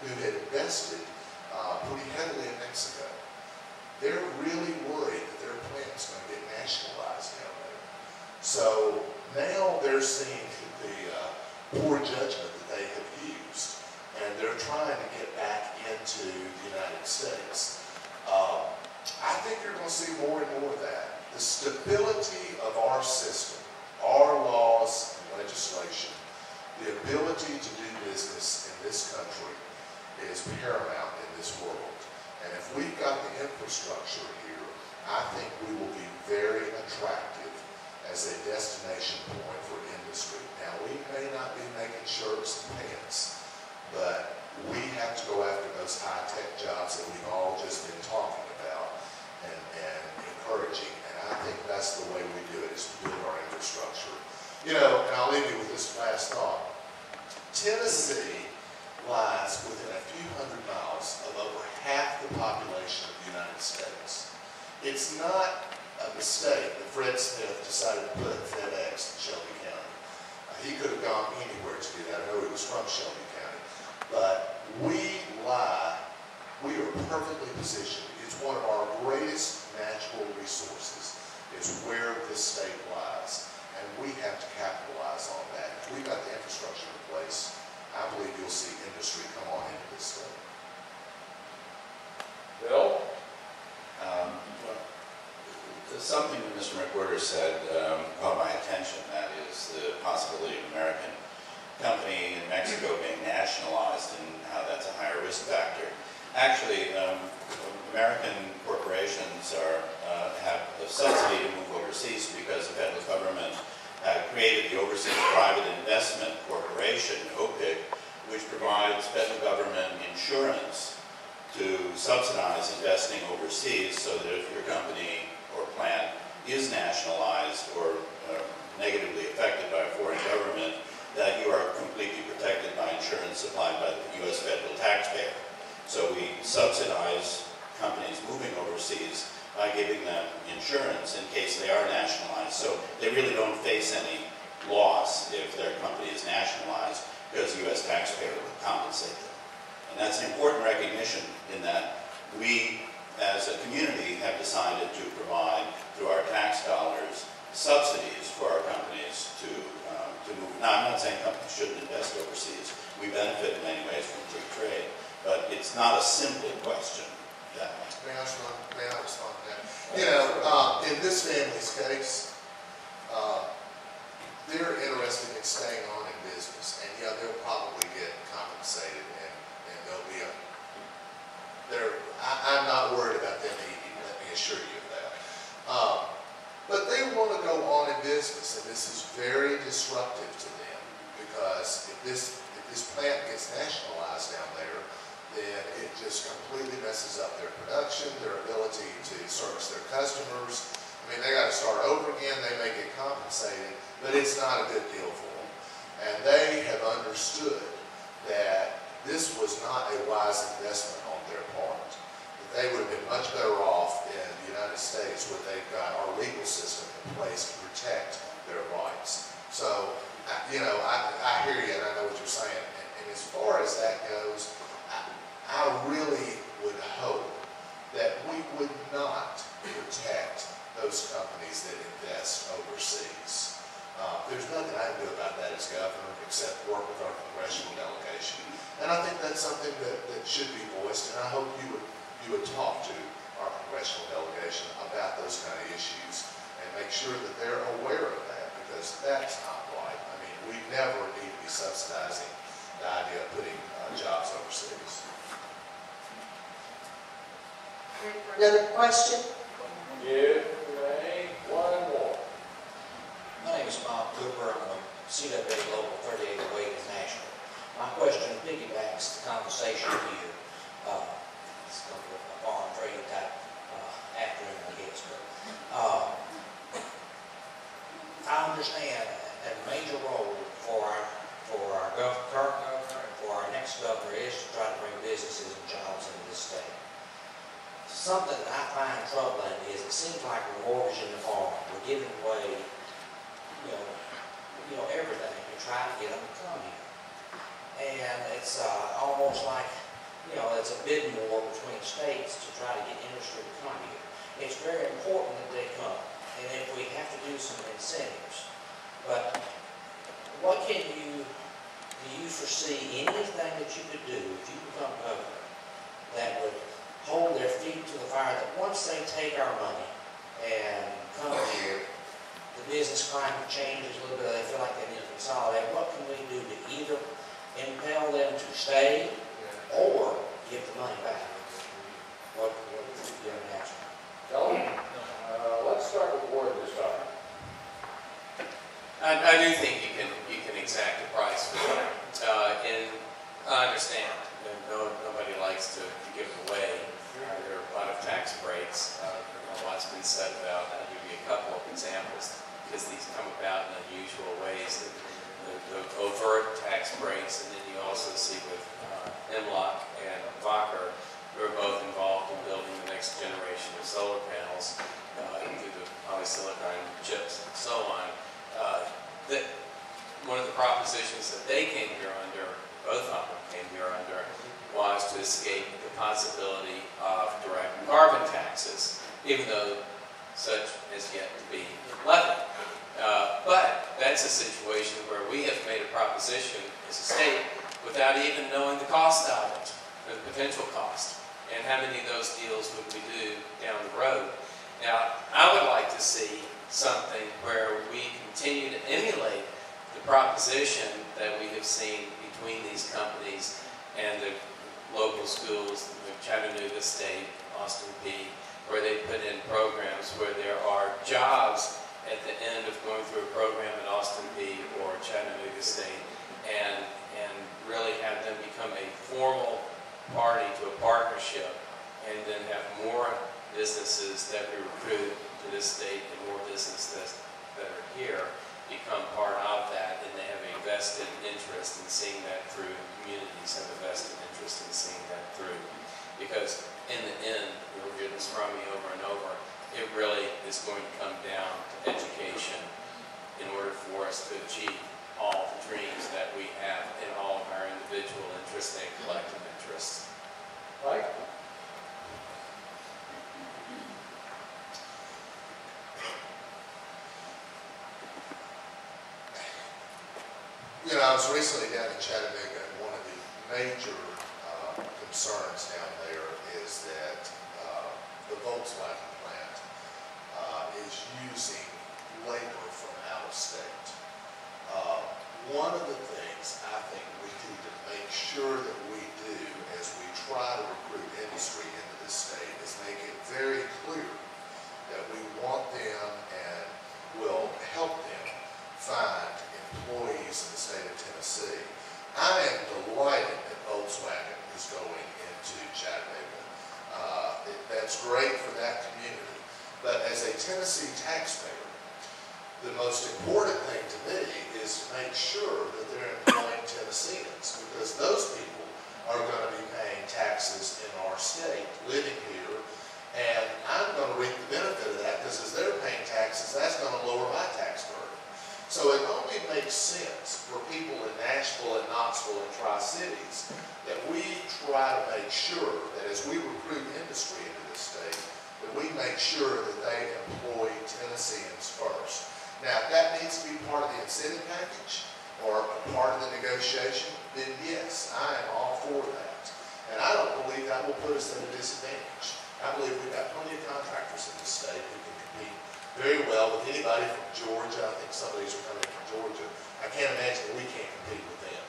who had invested pretty heavily in Mexico. They're really worried that their plant's going to get nationalized down there. So now they're seeing the poor judgment that they have used, and they're trying to get back into the United States. I think you're going to see more and more of that. The stability of our system, our laws and legislation, the ability to do business in this country is paramount in this world. And if we've got the infrastructure here, I think we will be very attractive as a destination point for industry. Now, we may not be making shirts and pants, but we have to go after those high-tech jobs that we've all just been talking about and encouraging. And I think that's the way we do it, is to build our infrastructure. You know, and I'll leave you with this last thought. Tennessee lies within a few hundred miles of over half the population of the United States. It's not a mistake that Fred Smith decided to put FedEx in Shelby County. He could have gone anywhere to do that. I know he was from Shelby County. But we are perfectly positioned. It's one of our greatest natural resources, is where this state lies. And we have to capitalize on that. If we've got the infrastructure in place, I believe you'll see industry come on into this state. Bill? Something that Mr. McWhirter said caught my attention. That is the possibility of an American company in Mexico being nationalized and how that's a higher risk factor. Actually, American corporations have a subsidy to move overseas because the federal government created the Overseas Private Investment Corporation, OPIC, which provides federal government insurance to subsidize investing overseas, so that if your company or plant is nationalized or negatively affected by a foreign government, that you are completely protected by insurance supplied by the U.S. federal taxpayer. So we subsidize companies moving overseas by giving them insurance in case they are nationalized. So they really don't face any loss if their company is nationalized, because the U.S. taxpayer will compensate them. And that's an important recognition, in that we, as a community, have decided to provide, through our tax dollars, subsidies for our companies to move. Now, I'm not saying companies shouldn't invest overseas. We benefit in many ways from free trade, but it's not a simple question that way. May I respond to that? You know, in this family's case, they're interested in staying on in business, and yeah, they'll probably get compensated, and there'll be I'm not worried about them eating, let me assure you of that. But they want to go on in business, and this is very disruptive to them, because if this plant gets nationalized down there, then it just completely messes up their production, their ability to service their customers. I mean, they got to start over again. They may get compensated, but it's not a good deal for them. And they have understood that this was not a wise investment on their part. That they would have been much better off in the United States, where they've got our legal system in place to protect their rights. So, you know, I hear you, and I know what you're saying. And as far as that goes, I really would hope that we would not protect those companies that invest overseas. There's nothing I can do about that as governor except work with our congressional delegation. And I think that's something that should be voiced, and I hope you would talk to our congressional delegation about those kind of issues and make sure that they're aware of that, because that's not right. I mean, we never need to be subsidizing the idea of putting jobs overseas. Another question? Yeah, one more. My name is Bob Cooper. I'm a CWA Local 3808 National. My question piggybacks the conversation here. It's going to be a foreign trade type afternoon, I guess. But I understand that a major role for our current governor and for our next governor is to try to bring businesses and jobs into this state. Something that I find troubling is it seems like we're mortgaging the farm. We're giving away, you know, everything to try to get them to come here. And it's almost like you know, it's a bid war between states to try to get industry to come here. It's very important that they come, and if we have to do some incentives. But what can you, do you foresee anything that you could do if you become governor that would hold their feet to the fire, that once they take our money and come here, the business climate changes a little bit, they feel like they need to consolidate. What can we do to either impel them to stay or give the money back? What is your answer? Ellen, let's start with Ward this time. I do think you can exact a price for it, and I understand that nobody likes to give it away. There are a lot of tax breaks. A lot's been said about. I'll give you a couple of examples because these come about in unusual ways. The overt tax breaks, and then you also see with Hemlock and Vacher, who are both involved in building the next generation of solar panels through the polysilicon chips and so on. That one of the propositions that they came here under, both of them came here under, was to escape the possibility of direct carbon taxes, even though such has yet to be levied. But that's a situation where we have made a proposition as a state without even knowing the cost of it, the potential cost, and how many of those deals would we do down the road. Now, I would like to see something where we continue to emulate the proposition that we have seen between these companies and the local schools, the Chattanooga State, Austin Peay, where they put in programs where there are jobs at the end of going through a program at Austin Peay or Chattanooga State, and really have them become a formal party to a partnership, and then have more businesses that we recruit to this state and more businesses that are here become part of that, and they have a vested interest in seeing that through. Communities have a vested interest in seeing that through. Because in the end, you'll hear this from me over and over, it really is going to come down to education in order for us to achieve all the dreams that we have in all of our individual interests and collective interests. Mike? You know, I was recently down in Chattanooga, and one of the major concerns down there is that the Volkswagen plant is using labor from out of state. One of the things I think we need to make sure that we do as we try to recruit industry into this state is make it very clear that we want them and will help them find employees in the state of Tennessee. I am delighted that Volkswagen is going into Chattanooga. That's great for that community. But as a Tennessee taxpayer, the most important thing to me is to make sure that they're employing Tennesseans, because those people are going to be paying taxes in our state, living here, and I'm going to reap the benefit of that, because as they're paying taxes, that's going to lower my tax burden. So it only makes sense for people in Nashville and Knoxville and Tri-Cities that we try to make sure that as we recruit industry into this state, that we make sure that they employ Tennesseans first. Now, if that needs to be part of the incentive package or a part of the negotiation, then yes, I am all for that. And I don't believe that will put us at a disadvantage. I believe we've got plenty of contractors in this state who can compete very well with anybody from Georgia. I think some of these are coming from Georgia. I can't imagine that we can't compete with them.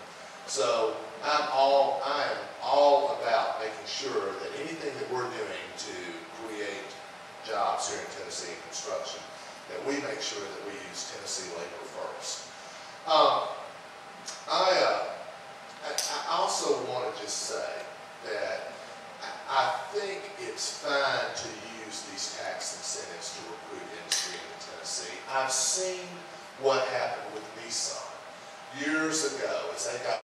So I am all about making sure that anything that we're doing to create jobs here in Tennessee in construction, that we make sure that we use Tennessee labor first. I also want to just say that I think it's fine to use these tax incentives to recruit industry into Tennessee. I've seen what happened with Nissan years ago as they got